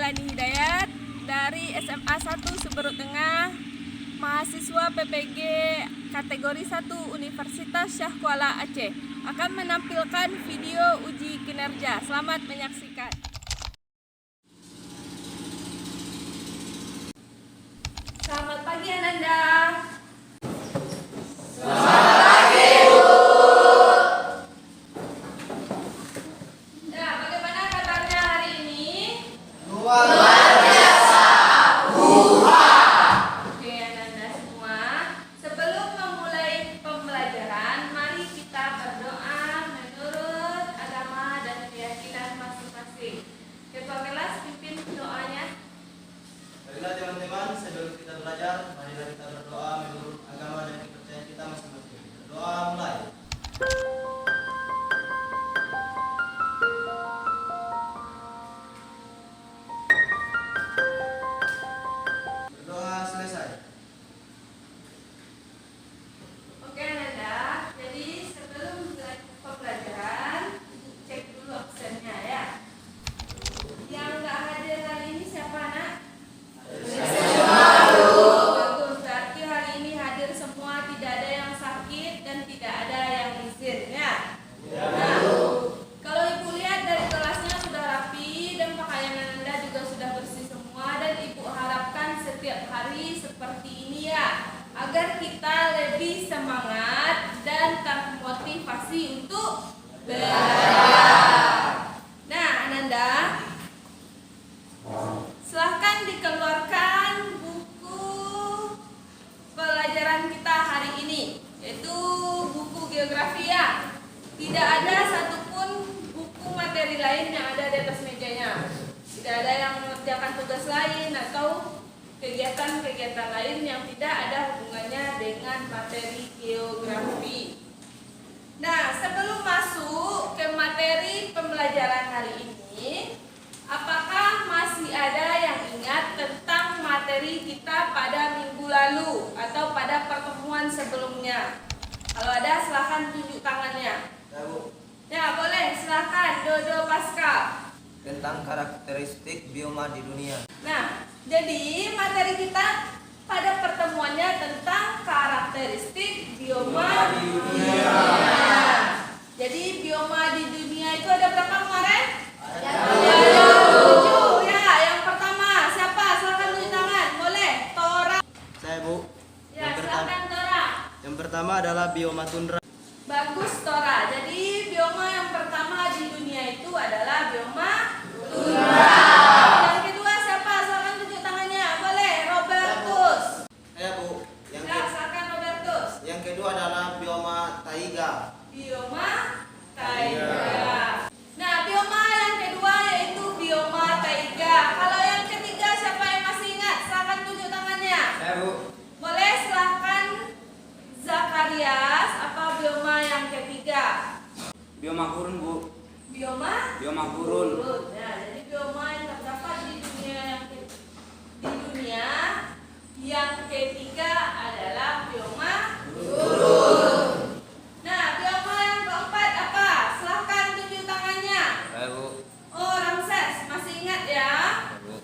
Maulani Hidayat dari SMA 1 Seberut Tengah, mahasiswa PPG kategori 1 Universitas Syah Kuala Aceh, akan menampilkan video uji kinerja. Selamat menyaksikan. Selamat pagi Ananda. Baiklah teman-teman, sebelum kita belajar, marilah kita berdoa menurut agama dan kepercayaan kita masing-masing. Berdoa mulai. Berdoa selesai. Oke Ananda, jadi sebelum pembelajaran, cek dulu absennya ya. Yang nggak hadir hari ini siapa anak? Bagus, berarti hari ini hadir semua, tidak ada yang sakit dan tidak ada yang izin ya. Kalau ibu lihat dari kelasnya sudah rapi dan pakaian Anda juga sudah bersih semua, dan ibu harapkan setiap hari seperti ini ya, agar kita lebih semangat dan termotivasi untuk belajar. Nah Ananda, silahkan dikeluarkan buku pelajaran kita hari ini, yaitu buku geografi ya. Tidak ada satupun buku materi lain yang ada di atas mejanya. Tidak ada yang mengerjakan tugas lain atau kegiatan-kegiatan lain yang tidak ada hubungannya dengan materi geografi. Nah, sebelum masuk ke materi pembelajaran hari ini, apakah masih ada yang ingat tentang materi kita pada minggu lalu atau pada pertemuan sebelumnya? Kalau ada, silahkan tunjuk tangannya. Ya Bu. Ya, boleh, silahkan Dodo Pascal. Tentang karakteristik bioma di dunia. Nah, jadi materi kita pada pertemuannya tentang karakteristik bioma di dunia. Jadi bioma di dunia itu ada berapa kemarin? Ada 7 ya. Yang pertama siapa? Silakan tunjuk tangan. Boleh. Tora. Saya Bu. Ya, silakan Tora. Yang pertama adalah bioma tundra. Bagus Tora. Jadi bioma yang pertama di dunia itu adalah bioma tundra. Yang kedua siapa? Silakan tunjuk tangannya. Boleh. Robertus. Saya Bu. Ya, silakan Robertus. Yang kedua adalah bioma taiga. Bioma taiga. Nah, bioma yang kedua yaitu bioma taiga. Kalau yang ketiga siapa yang masih ingat? Silakan tunjuk tangannya. Saya Bu. Boleh, silakan Zakarias. Apa bioma yang ketiga? Bioma gurun Bu. Bioma Gurun. Ya, jadi bioma yang terdapat di dunia yang ketiga adalah bioma gurun. Nah, bioma yang keempat apa? Silahkan tunjuk tangannya. Saya Bu. Oh, Ramses, masih ingat ya? Bu.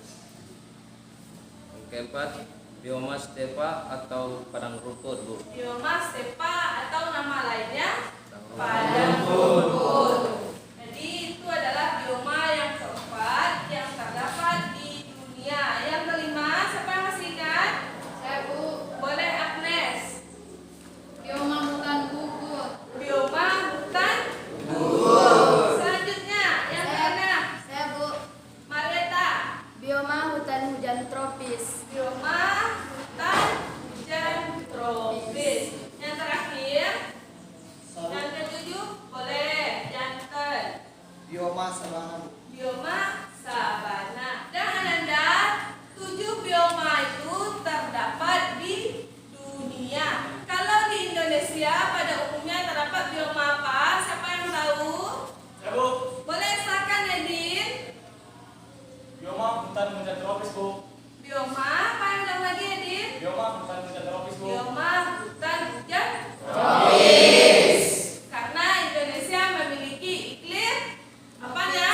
Yang keempat, bioma stepa atau padang rumput Bu. Bioma stepa atau nama lainnya Padang padang rumput. Jadi itu adalah bioma yang keempat yang terdapat di dunia. Yang kelima, siapa yang masih ingat? Saya Bu. Boleh Agnes. Bioma hutan gugur. Bioma hutan gugur. Selanjutnya, yang keenam, Saya Bu. Marieta. Bioma hutan hujan tropis. Bioma hutan hujan tropis. Yang terakhir, yang ketujuh, boleh Janten. Bioma sabana Bu. Bioma sabana. Dan Ananda, 7 bioma itu terdapat di dunia. Kalau di Indonesia pada umumnya terdapat bioma apa? Siapa yang tahu? Ya Bu, Boleh silakan Edin. bioma hutan hujan tropis Bu. Bioma apa yang ulang lagi Edin? Bioma hutan hujan tropis Bu. Bioma hutan hujan tropis. Karena Indonesia memiliki iklim apa ya?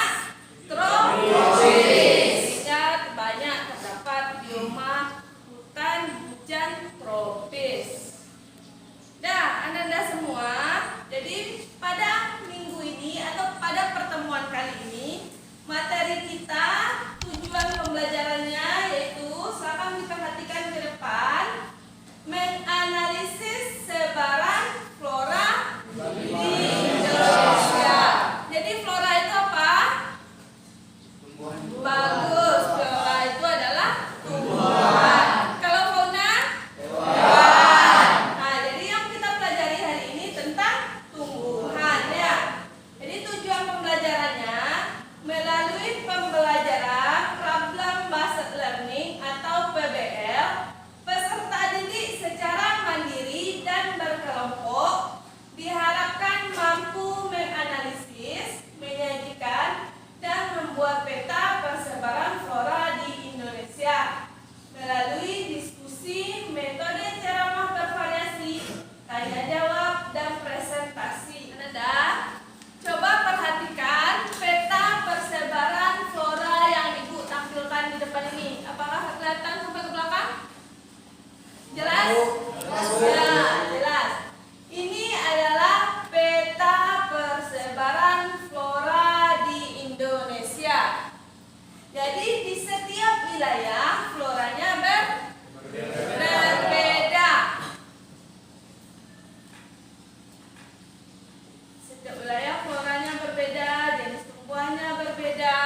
Setiap wilayah floranya berbeda, jenis tumbuhannya berbeda.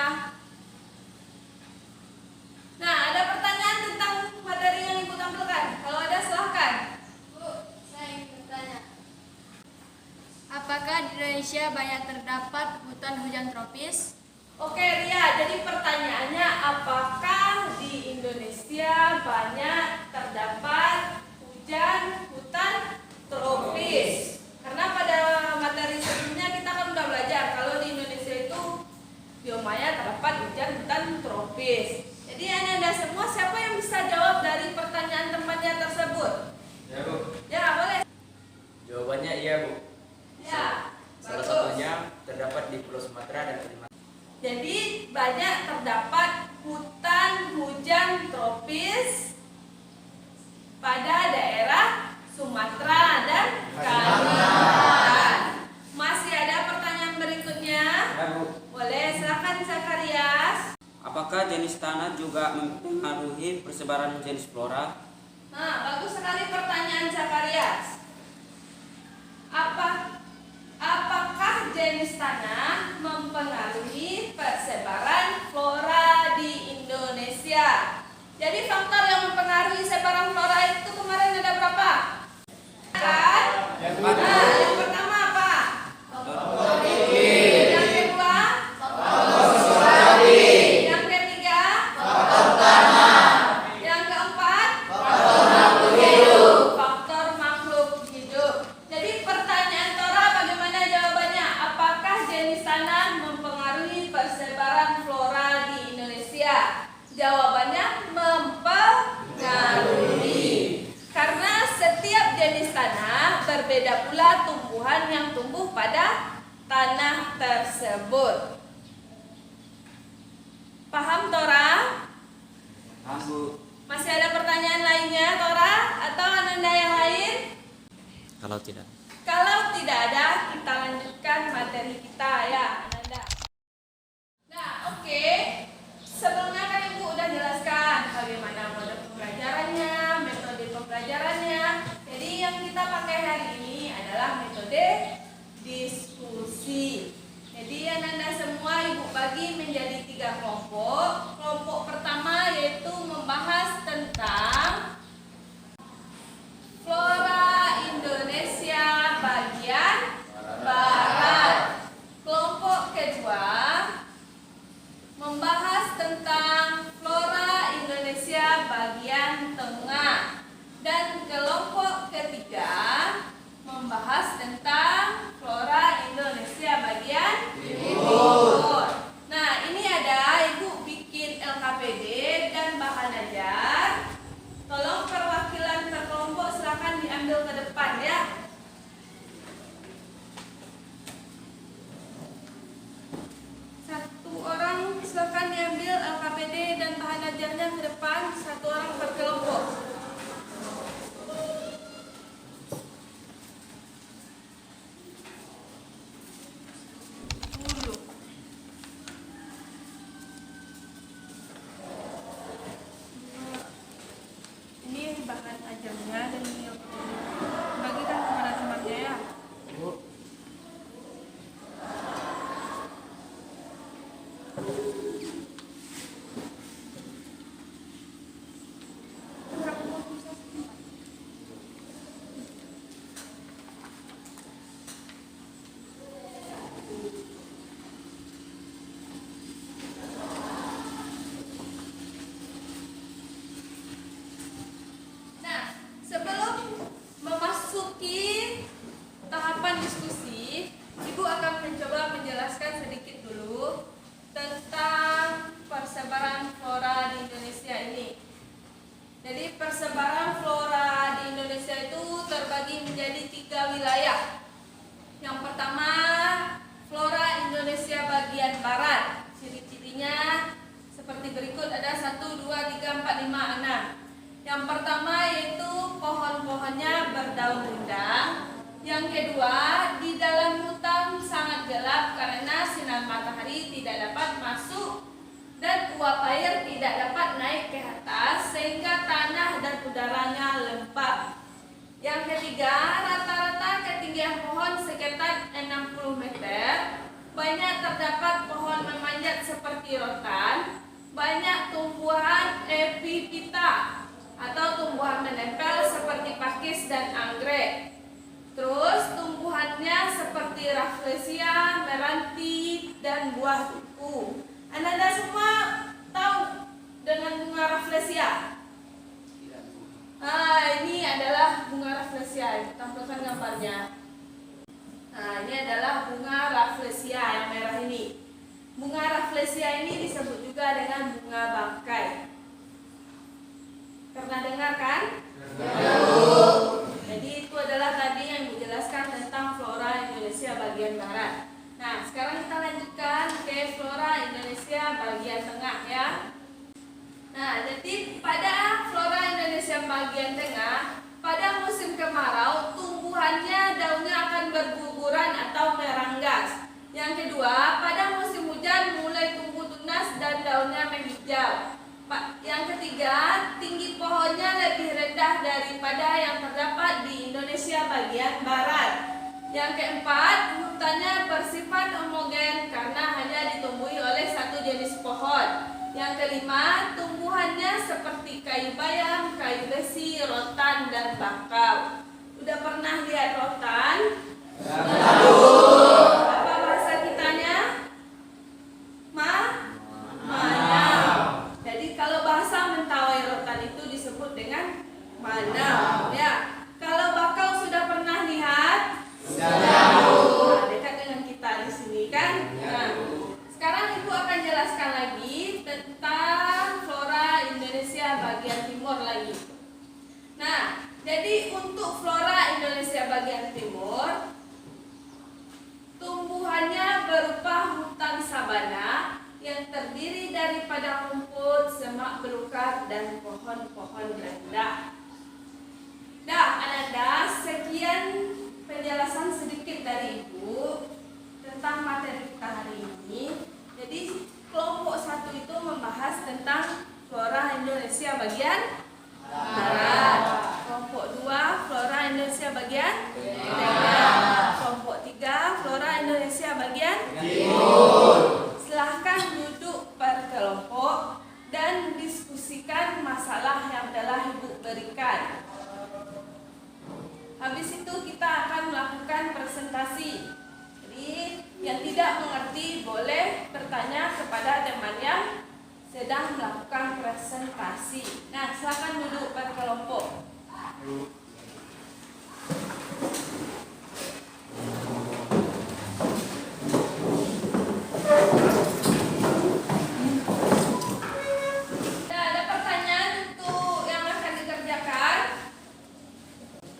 Nah, ada pertanyaan tentang materi yang Ibu tampilkan. Kalau ada silahkan. Bu, saya ingin bertanya. Apakah di Indonesia banyak terdapat hutan hujan tropis? Oke Ria, jadi pertanyaannya apakah di Indonesia banyak terdapat hutan tropis? Karena pada materi sebelumnya kita kan udah belajar kalau di Indonesia itu biomanya terdapat hutan tropis. Jadi Anda semua siapa yang bisa jawab dari pertanyaan temannya tersebut? Ya Bu. Ya boleh. Jawabannya iya Bu. Ya. Salah bagus. satunya terdapat di Pulau Sumatera dan Kalimantan. Jadi banyak terdapat hutan hujan tropis pada daerah Sumatera dan Kalimantan. Masih ada pertanyaan berikutnya? Ya Bu. Boleh, silakan Zakarias. Apakah jenis tanah juga mempengaruhi persebaran jenis flora? Nah, bagus sekali pertanyaan Zakarias. Apakah jenis tanah mempengaruhi persebaran flora di Indonesia? Jadi faktor yang mempengaruhi sebaran flora itu kemarin ada berapa? Kan? Nah, yang pertama apa? Yang kedua? Yang ketiga? Yang keempat? Faktor makhluk hidup. Jadi pertanyaan Tora bagaimana jawabannya? Apakah jenis tanah mempengaruhi persebaran flora di Indonesia? Jawabannya mempengaruhi. Karena setiap jenis tanah berbeda pula tumbuhan yang tumbuh pada tanah tersebut. Paham Tora? Paham Bu. Masih ada pertanyaan lainnya Tora? Atau Ananda yang lain? Kalau tidak. Kalau tidak ada, kita lanjutkan materi kita ya Ananda. Nah oke. Sebelumnya kan Ibu udah jelaskan bagaimana mode pembelajarannya, metode pembelajarannya. Jadi yang kita pakai hari ini adalah metode diskusi. Jadi Anda semua Ibu bagi menjadi 3 kelompok. Kelompok pertama yaitu membahas tentang flora Indonesia bagian barat. Kelompok kedua membahas tentang flora Indonesia bagian tengah. Dan kelompok ketiga membahas tentang flora Indonesia bagian timur. Nah, ini ada Ibu bikin LKPD dan bahan ajar. Tolong perwakilan per kelompok silakan diambil ke depan ya. Satu orang silakan diambil LKPD dan bahan ajarnya ke depan, 1 orang per kelompok. Dulu. Ini bahan ajarnya dan ini LKPD. Bagikan kepada temannya ya. Nah, sebelum memasuki tahapan diskusi, Ibu akan mencoba menjelaskan sedikit dulu tentang persebaran flora di Indonesia ini. Jadi persebaran flora di Indonesia itu terbagi menjadi 3 wilayah. Yang pertama, flora Indonesia bagian barat. Ciri-cirinya seperti berikut, ada 1, 2, 3, 4, 5, 6. Yang pertama yaitu pohon-pohonnya berdaun rindang. Yang kedua, di dalam hutan sangat gelap karena sinar matahari tidak dapat masuk dan uap air tidak dapat naik ke atas sehingga tanah dan udaranya lembab. Yang ketiga, rata-rata ketinggian pohon sekitar 60 meter seperti rotan, banyak tumbuhan epifita atau tumbuhan menempel seperti pakis dan anggrek. Terus tumbuhannya seperti Rafflesia, meranti, dan buah duku. Anda semua tahu dengan bunga Rafflesia? Ini adalah bunga Rafflesia. Tampilkan gambarnya. Nah, ini adalah bunga Rafflesia yang merah ini. Bunga Rafflesia ini disebut juga dengan bunga bangkai. Pernah dengar kan? Jadi itu adalah tadi yang dijelaskan tentang flora Indonesia bagian barat. Nah, sekarang kita lanjutkan ke flora Indonesia bagian tengah ya. Nah, jadi pada flora Indonesia bagian tengah, pada musim kemarau tumbuhannya daunnya akan berguguran atau meranggas. Yang kedua, pada musim hujan mulai tumbuh tunas dan daunnya menghijau. Yang ketiga, tinggi pohonnya lebih rendah daripada yang terdapat di Indonesia bagian barat. Yang keempat, hutannya bersifat homogen karena hanya ditumbuhi oleh satu jenis pohon. Yang kelima, tumbuhannya seperti kayu bayam, kayu besi, rotan, dan bakau. Udah pernah lihat rotan? Apa bahasa kitanya? Manau. Jadi kalau bahasa Mentawai rotan itu disebut dengan manau ya. Kalau bakau sudah pernah lihat? Nah, dekat dengan kita di sini kan? Nah, sekarang Ibu akan jelaskan lagi tentang flora Indonesia bagian timur lagi. Nah, jadi untuk flora Indonesia bagian timur, tumbuhannya berupa hutan sabana yang terdiri dari padang rumput, semak belukar, dan pohon-pohon rendah. Nah, Ananda, sekian penjelasan sedikit dari Ibu tentang materi kita hari ini. Jadi kelompok 1 itu membahas tentang flora Indonesia bagian barat. Kelompok 2 flora Indonesia bagian tengah. Kelompok 3 flora Indonesia bagian timur. Silahkan duduk per kelompok dan diskusikan masalah yang telah Ibu berikan. Habis itu kita akan melakukan presentasi. Jadi yang tidak mengerti boleh bertanya kepada teman yang sedang melakukan presentasi. Nah, silakan duduk per kelompok. Nah, ada pertanyaan untuk yang akan dikerjakan.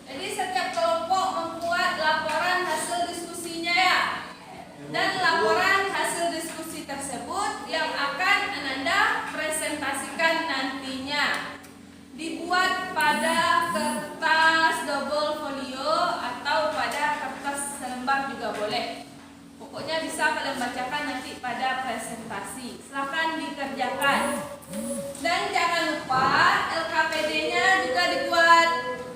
Jadi setiap kelompok membuat laporan hasil diskusinya ya. Dan laporan hasil diskusi tersebut yang akan Ananda presentasikan nantinya dibuat pada kertas double folio atau pada kertas selembar juga boleh. Pokoknya bisa kalian bacakan nanti pada presentasi. Silakan dikerjakan. Dan jangan lupa LKPD-nya juga dibuat.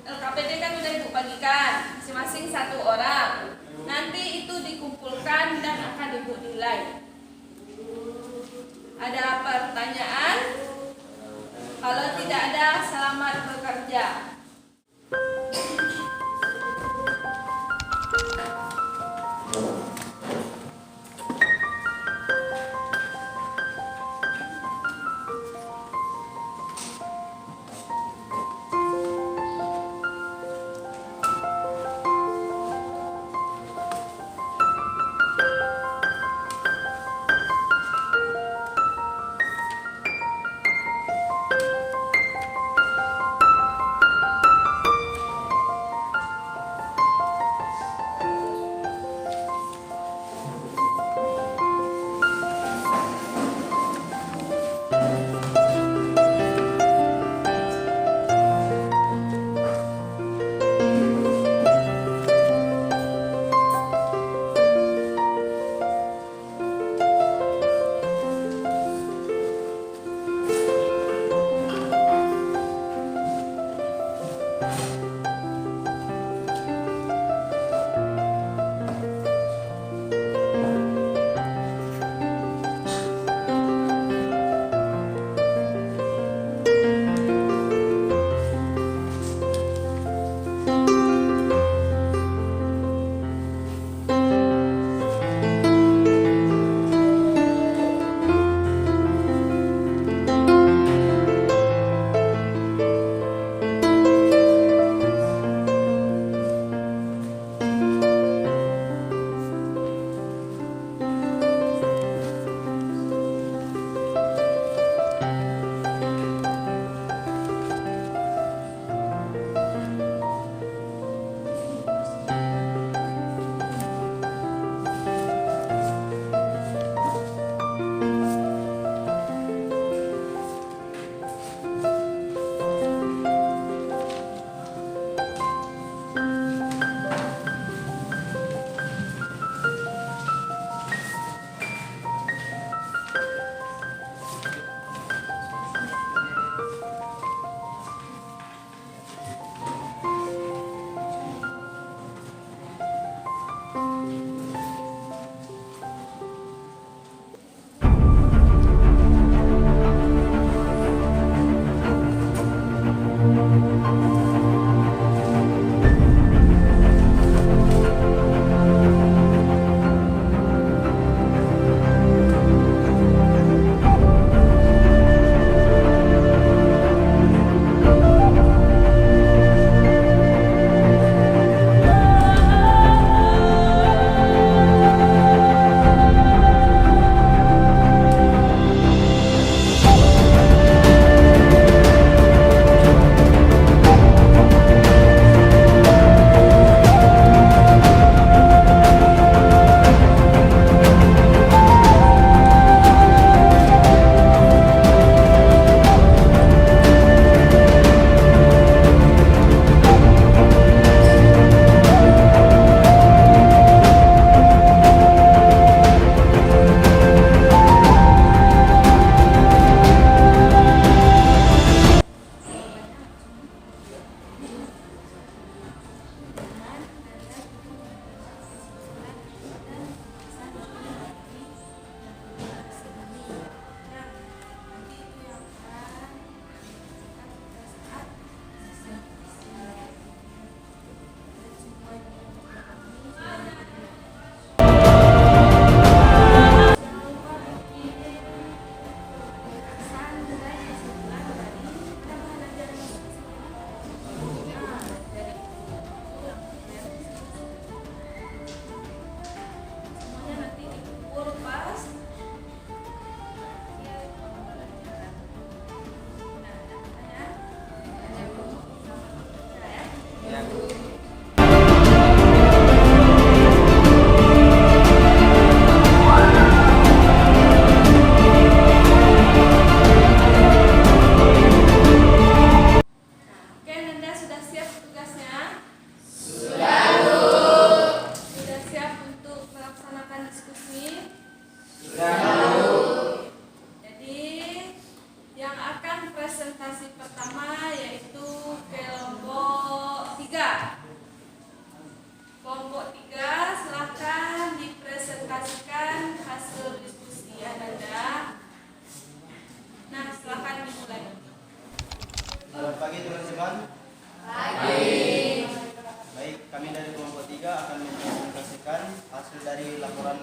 LKPD kan sudah Ibu bagikan, masing-masing 1 orang. Nanti itu dikumpulkan dan akan Ibu nilai. Ada pertanyaan? Kalau tidak ada, selamat bekerja. silakan diskusi. Jadi yang akan presentasi pertama yaitu kelompok 3. Kelompok 3 silakan dipresentasikan hasil diskusi Anda. Nah, silakan dimulai. Selamat pagi teman-teman. Baik, kami dari kelompok 3 akan mempresentasikan hasil dari laporan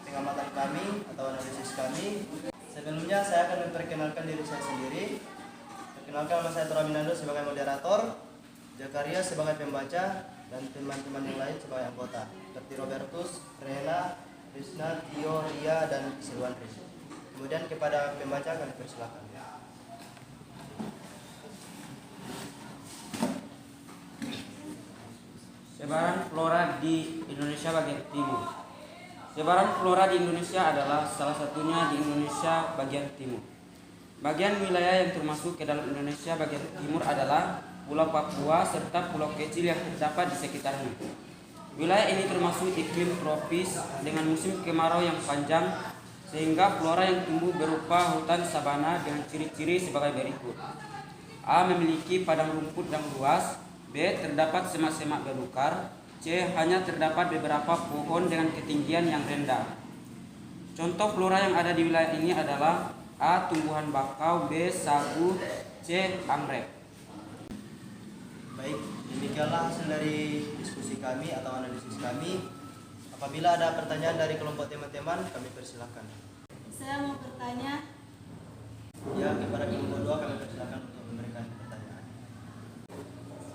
pengamatan kami atau analisis kami. Sebelumnya saya akan memperkenalkan diri saya sendiri. Perkenalkan, nama saya Toraminando sebagai moderator, Zakaria sebagai pembaca, dan teman-teman yang lain sebagai anggota, seperti Robertus, Rena, Rizna, Tio, Ria, dan Silwanri. Kemudian kepada pembaca kami persilakan. Sebaran flora di Indonesia bagian timur. Sebaran flora di Indonesia adalah salah satunya di Indonesia bagian timur. Bagian wilayah yang termasuk ke dalam Indonesia bagian timur adalah Pulau Papua serta pulau kecil yang terdapat di sekitarnya. Wilayah ini termasuk iklim tropis dengan musim kemarau yang panjang, sehingga flora yang tumbuh berupa hutan sabana dengan ciri-ciri sebagai berikut. A. Memiliki padang rumput yang luas. B. Terdapat semak-semak belukar. C. Hanya terdapat beberapa pohon dengan ketinggian yang rendah. Contoh flora yang ada di wilayah ini adalah A. Tumbuhan bakau. B. Sagu. C. Anggrek. Baik, demikianlah hasil dari diskusi kami atau analisis kami. Apabila ada pertanyaan dari kelompok teman-teman, kami persilakan. Saya mau bertanya, Ya, kepada kelompok 2 kami persilakan untuk memberikan pertanyaan.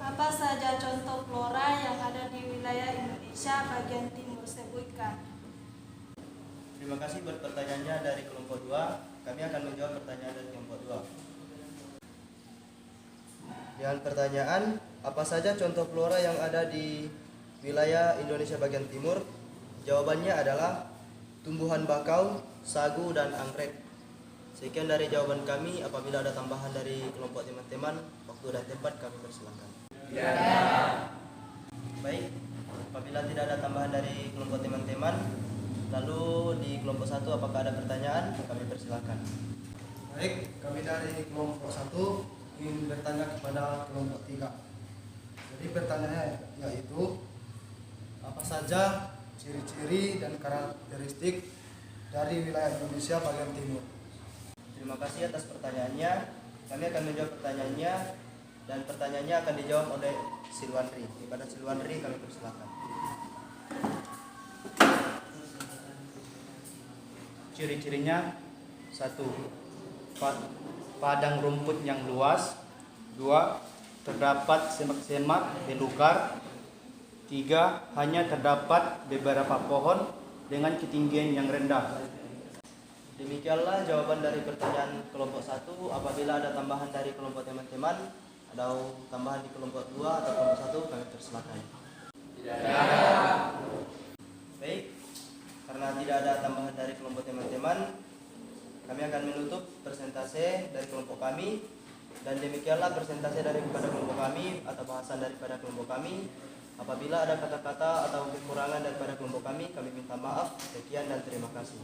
apa saja contoh flora yang ada di wilayah Indonesia bagian timur? Sebutkan. Terima kasih buat pertanyaannya dari kelompok 2. Kami akan menjawab pertanyaan dari kelompok 2. Dengan pertanyaan, apa saja contoh flora yang ada di wilayah Indonesia bagian timur? Jawabannya adalah tumbuhan bakau, sagu, dan anggrek. Sekian dari jawaban kami. Apabila ada tambahan dari kelompok teman-teman, waktu dan tempat kami persilakan. Baik, apabila tidak ada tambahan dari kelompok teman-teman, lalu di kelompok 1 apakah ada pertanyaan? Kami persilakan. Baik, kami dari kelompok 1 ingin bertanya kepada kelompok 3. Jadi pertanyaannya yaitu, apa saja ciri-ciri dan karakteristik dari wilayah Indonesia bagian timur? Terima kasih atas pertanyaannya. Kami akan menjawab pertanyaannya, dan pertanyaannya akan dijawab oleh Silwanri. Kepada Silwanri kami persilakan. Ciri-cirinya: 1. Padang rumput yang luas. 2. Terdapat semak-semak belukar. 3. Hanya terdapat beberapa pohon dengan ketinggian yang rendah. Demikianlah jawaban dari pertanyaan kelompok 1. Apabila ada tambahan dari kelompok teman-teman atau tambahan di kelompok 2 atau kelompok 1, kami persilakan. Baik, karena tidak ada tambahan dari kelompok teman-teman, kami akan menutup presentasi dari kelompok kami. Dan demikianlah presentasi daripada kelompok kami atau bahasan daripada kelompok kami. Apabila ada kata-kata atau kekurangan daripada kelompok kami minta maaf. Sekian dan terima kasih.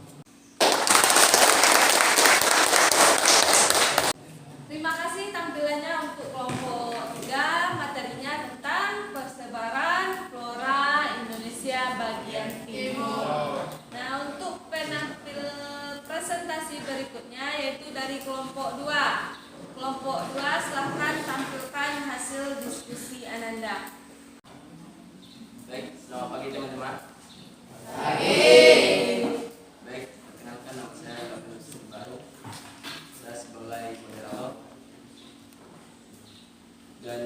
Terima kasih tampilannya untuk kelompok 3. Materinya tentang persebaran flora Indonesia bagian timur. Nah, untuk penampil presentasi berikutnya yaitu dari kelompok 2. Kelompok 2 silahkan tampilkan hasil diskusi Ananda. Baik, selamat pagi teman-teman. Baik, perkenalkan nama saya Robertus Baru. Saya sebagai moderator dan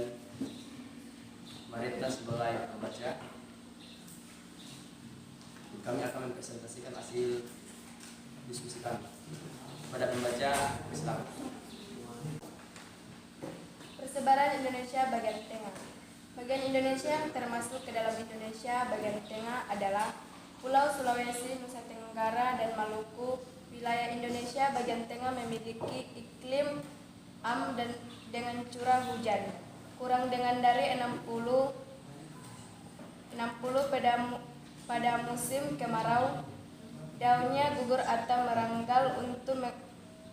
Marita sebagai pembaca. Kami akan mempresentasikan hasil diskusi kami. Pada pembaca, Islam. Persebaran Indonesia bagian tengah. Bagian Indonesia yang termasuk ke dalam Indonesia bagian tengah adalah Pulau Sulawesi, Nusa Tenggara, dan Maluku. Wilayah Indonesia bagian tengah memiliki iklim dan dengan curah hujan kurang dengan dari 60 pada musim kemarau daunnya gugur atau merenggal untuk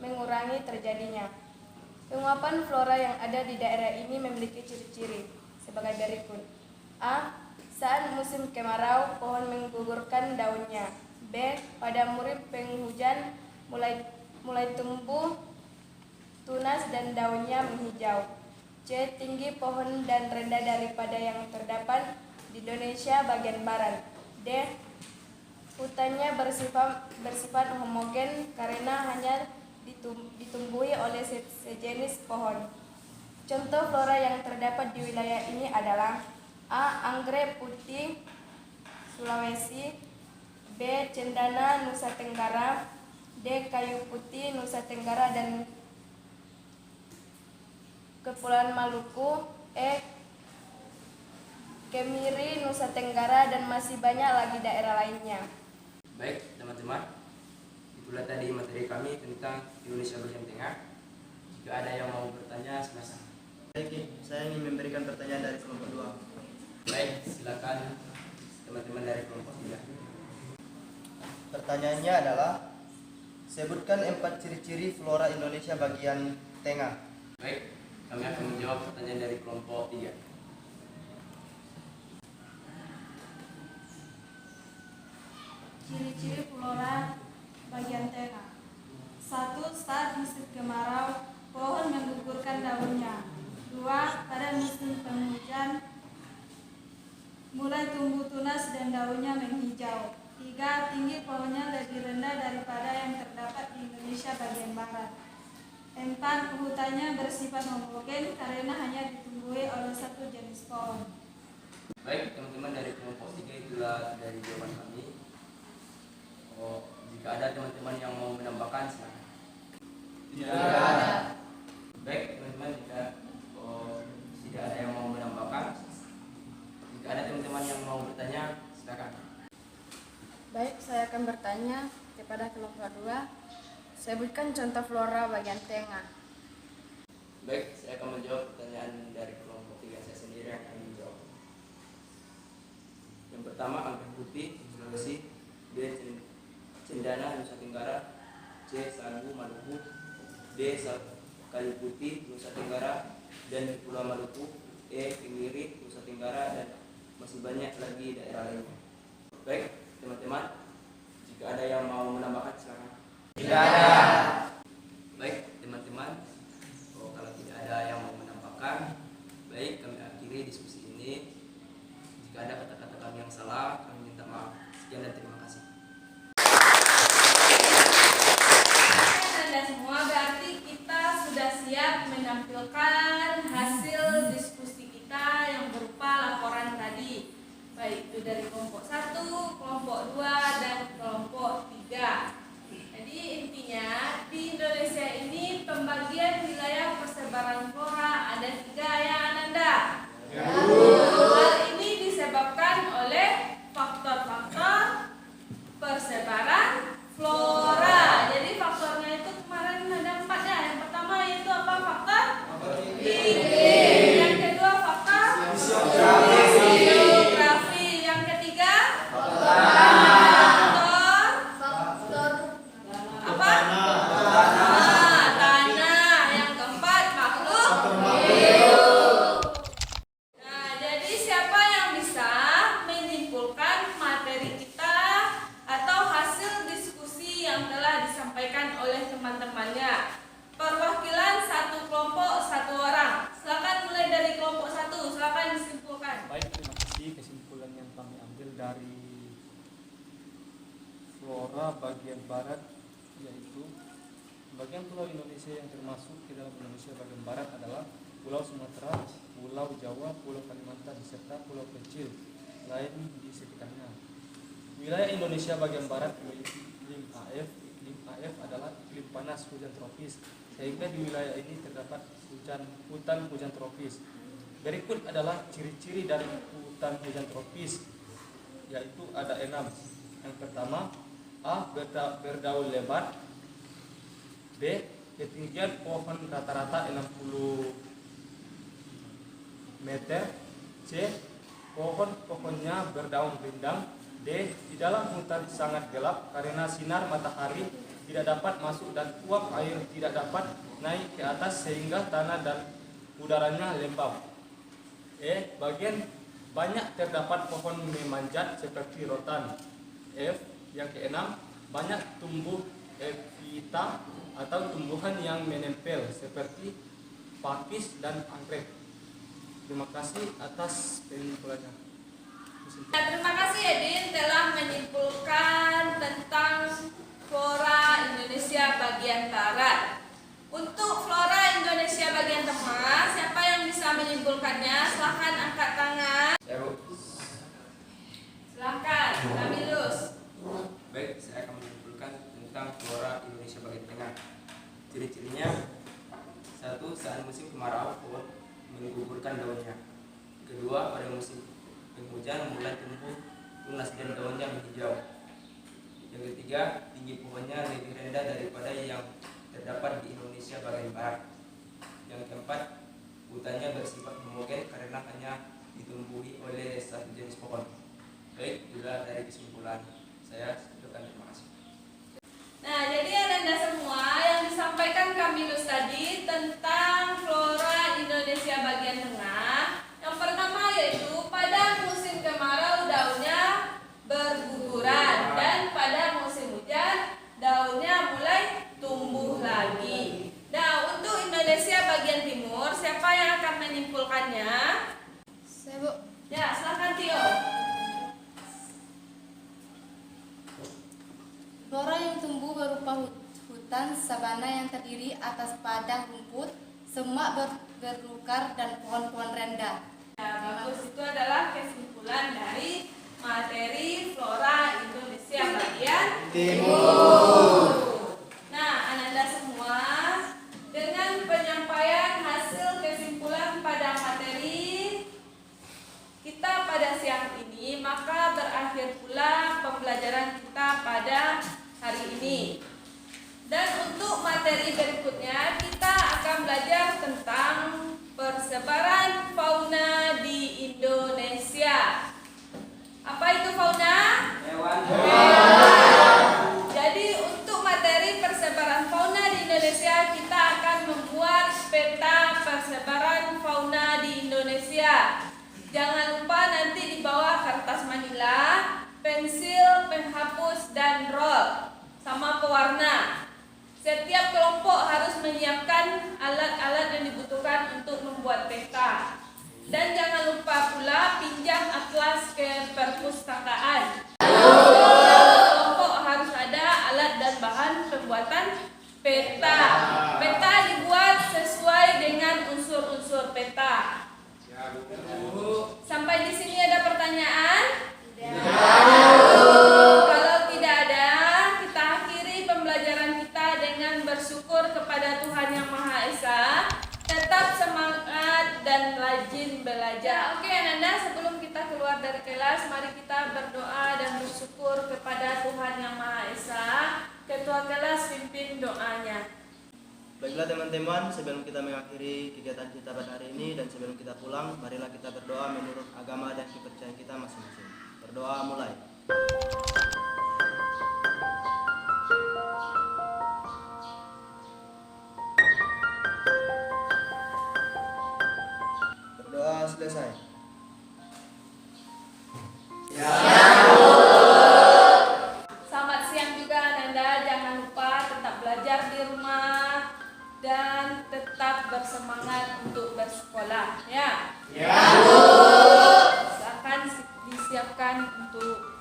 mengurangi terjadinya. Penguapan flora yang ada di daerah ini memiliki ciri-ciri sebagai berikut. A. Saat musim kemarau, pohon menggugurkan daunnya. B. Pada musim penghujan mulai tumbuh tunas dan daunnya menghijau. C. Tinggi pohon dan rendah daripada yang terdapat di Indonesia bagian barat. D. Hutannya bersifat homogen karena hanya ditumbuhi oleh sejenis pohon. Contoh flora yang terdapat di wilayah ini adalah A. Anggrek putih Sulawesi. B. Cendana Nusa Tenggara. D. Kayu putih Nusa Tenggara dan Kepulauan Maluku. E. Kemiri Nusa Tenggara dan masih banyak lagi daerah lainnya. Baik teman-teman, itulah tadi materi kami tentang Indonesia bagian tengah. Jika ada yang mau bertanya silakan. Baik, saya ingin memberikan pertanyaan dari kelompok 2. Baik, silakan teman-teman dari kelompok 3. Pertanyaannya adalah, sebutkan 4 ciri-ciri flora Indonesia bagian tengah. Baik, kami akan menjawab pertanyaan dari kelompok 3. Ciri-ciri flora bagian tengah. 1. Saat musim kemarau, pohon menggugurkan daunnya. 2. Pada musim penghujan, mulai tumbuh tunas dan daunnya menghijau. 3. Tinggi pohonnya lebih rendah daripada yang terdapat di Indonesia bagian barat. 4. Hutannya bersifat homogen karena hanya ditumbuhi oleh satu jenis pohon. Baik teman-teman dari kelompok 3, itulah dari jawaban kami. Jika ada teman-teman yang mau menambahkan silakan. Tidak ada. Baik teman-teman, jika tidak ada yang mau menambahkan, jika ada teman-teman yang mau bertanya silakan. Baik, saya akan bertanya kepada kelompok 2. Sebutkan contoh flora bagian tengah. Baik, saya akan menjawab pertanyaan dari kelompok 3. Saya sendiri yang akan menjawab. Yang pertama, anggrek putih Sulawesi. B. Cendana Nusa Tenggara. C. Sagu Maluku. D. Kayu putih Nusa Tenggara dan Pulau Maluku. E. Kemiri Nusa Tenggara dan masih banyak lagi daerah lainnya. Baik teman-teman, jika ada yang mau menambahkan silakan. Tidak ada. Baik teman-teman, kalau tidak ada yang mau menambahkan, baik kami akhiri diskusi ini. Jika ada kata-kata kami yang salah, kami minta maaf. Sekian dan terima kasih. Anda semua, berarti kita sudah siap menampilkan hasil diskusi kita yang berupa laporan tadi, baik itu dari kelompok 1, kelompok 2, dan kelompok 3. Jadi intinya di Indonesia ini pembagian wilayah persebaran flora ada 3 ya Ananda. Hal ini disebabkan oleh faktor-faktor persebaran flora. Jadi faktornya itu kemarin ada 4 ya. Yang pertama yaitu apa? Faktor iklim. Yang kedua faktor geografi. Yang ketiga faktor apa? Tanah. Yang keempat makhluk hidup. Nah, jadi siapa yang bisa menyimpulkan materi kita atau hasil diskusi yang telah disampaikan oleh teman-temannya? Perwakilan satu kelompok, 1 orang. Silakan mulai dari kelompok 1. Silakan disimpulkan. Baik, terima kasih. Kesimpulan yang kami ambil dari flora bagian barat yaitu bagian pulau Indonesia yang termasuk di dalam Indonesia bagian barat adalah Pulau Sumatera, Pulau Jawa, Pulau Kalimantan, serta pulau kecil lain di sekitarnya. Wilayah Indonesia bagian barat memiliki iklim AF. Iklim AF adalah iklim panas hujan tropis, sehingga di wilayah ini terdapat hutan hujan tropis. Berikut adalah ciri-ciri dari hutan hujan tropis, yaitu ada 6. Yang pertama, A. Berdaun lebat. B. Ketinggian pohon rata-rata 60 meter. C. Pohon-pohonnya berdaun rindang. D. D. Di dalam hutan sangat gelap karena sinar matahari tidak dapat masuk dan uap air tidak dapat naik ke atas sehingga tanah dan udaranya lembab. E. Bagian banyak terdapat pohon memanjat seperti rotan. F. Yang keenam, banyak tumbuh epita atau tumbuhan yang menempel seperti pakis dan anggrek. Terima kasih atas penyimpulannya. Nah, terima kasih Edin telah menyimpulkan tentang flora Indonesia bagian barat. Untuk flora Indonesia bagian tengah, siapa yang bisa menyimpulkannya? Silahkan angkat tangan. Saya Bu. Silahkan, Kamilus. Baik, saya akan menyimpulkan tentang flora Indonesia bagian tengah. Ciri-cirinya: 1. Saat musim kemarau, pohon menggugurkan daunnya. Kedua, pada musim penghujan mulai tumbuh tunas dan daunnya menghijau. Yang ketiga, tinggi pohonnya lebih rendah daripada yang terdapat di Indonesia bagian barat. Yang keempat, hutannya bersifat homogen karena hanya ditumbuhi oleh satu jenis pohon. Baik, itulah dari kesimpulan saya. Terima kasih. Nah, jadi Anda semua yang disampaikan Kamilus tadi tentang flora Indonesia bagian tengah. Yang pertama yaitu pada musim kemarau daunnya berguguran dan pada musim hujan daunnya mulai tumbuh lagi. Nah, untuk Indonesia bagian timur, siapa yang akan menyimpulkannya? Saya, Bu. Ya, silakan Tio. Flora yang tumbuh berupa hutan sabana yang terdiri atas padang rumput, semak berlukar, dan pohon-pohon rendah. Nah, bagus, itu adalah kesimpulan dari materi flora Indonesia bagian timur. Nah, Ananda semua, dengan penyampaian hasil kesimpulan pada materi kita pada siang ini, maka berakhir pula pembelajaran kita pada hari ini. Dan untuk materi berikutnya kita akan belajar tentang persebaran fauna di Indonesia. Apa itu fauna? Hewan. Jadi untuk materi persebaran fauna di Indonesia kita akan membuat peta persebaran fauna di Indonesia. Jangan lupa nanti di bawah kertas manila, pensil, penghapus, dan roll sama pewarna. Setiap kelompok harus menyiapkan alat-alat yang dibutuhkan untuk membuat peta. Dan jangan lupa pula pinjam atlas ke perpustakaan. Kelompok harus ada alat dan bahan pembuatan peta. Peta dibuat sesuai dengan unsur-unsur peta. Sampai di sini ada pertanyaan? Kalau tidak ada, kita akhiri pembelajaran kita dengan bersyukur kepada Tuhan Yang Maha Esa. Tetap semangat dan rajin belajar. Oke, Ananda, sebelum kita keluar dari kelas, mari kita berdoa dan bersyukur kepada Tuhan Yang Maha Esa. Ketua kelas pimpin doanya. Baiklah teman-teman, sebelum kita mengakhiri kegiatan kita pada hari ini dan sebelum kita pulang, marilah kita berdoa menurut agama dan kepercayaan kita masing-masing. Berdoa mulai. Berdoa selesai. Selamat siang juga Ananda, jangan lupa tetap belajar di rumah dan tetap bersemangat untuk bersekolah ya. Ya, Bu. Silakan disiapkan untuk